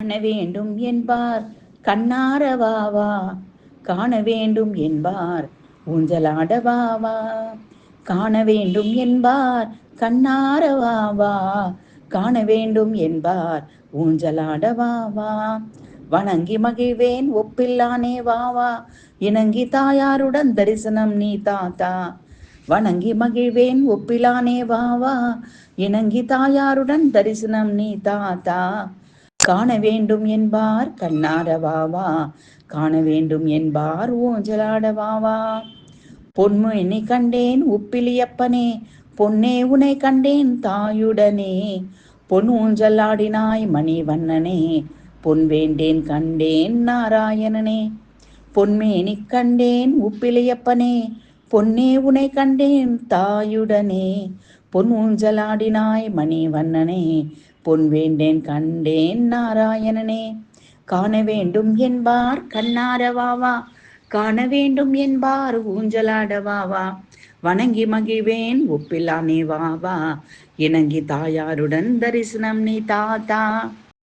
காண வேண்டும் என்பார் கண்ணாரவாவா, காண வேண்டும் என்பார் ஊஞ்சலாடவாவா, காண வேண்டும் என்பார் கண்ணாரவாவா, காண வேண்டும் என்பார் ஊஞ்சலாடவாவா. வணங்கி மகிழ்வேன் ஒப்பில்லானே வாவா, இணங்கி தாயாருடன் தரிசனம் நீ தாத்தா. வணங்கி மகிழ்வேன் ஒப்பிலானே வாவா, இணங்கி தாயாருடன் தரிசனம் நீ தாத்தா. காண வேண்டும் என்பார் கண்ணாரவாவா, காண வேண்டும் என்பார் ஊஞ்சலாடவாவா. பொன்மேனி கண்டேன் உப்பிலியப்பனே, பொன்னே உனை கண்டேன் தாயுடனே, பொன் ஊஞ்சல் ஆடினாய் மணிவண்ணனே, பொன் வேண்டேன் கண்டேன் நாராயணனே. பொன்மேனி கண்டேன் உப்பிலியப்பனே, பொன்னே உனை கண்டேன் தாயுடனே, பொன் ஊஞ்சலாடினாய் மணிவண்ணனே, பொன் வேண்டேன் கண்டேன் நாராயணனே. காண வேண்டும் என்பார் கண்ணாரவாவா, காண வேண்டும் என்பார் ஊஞ்சலாடவாவா. வணங்கி மகிழ்வேன் ஒப்பில்லானே வாவா, இணங்கி தாயாருடன் தரிசனம் நீ தாத்தா.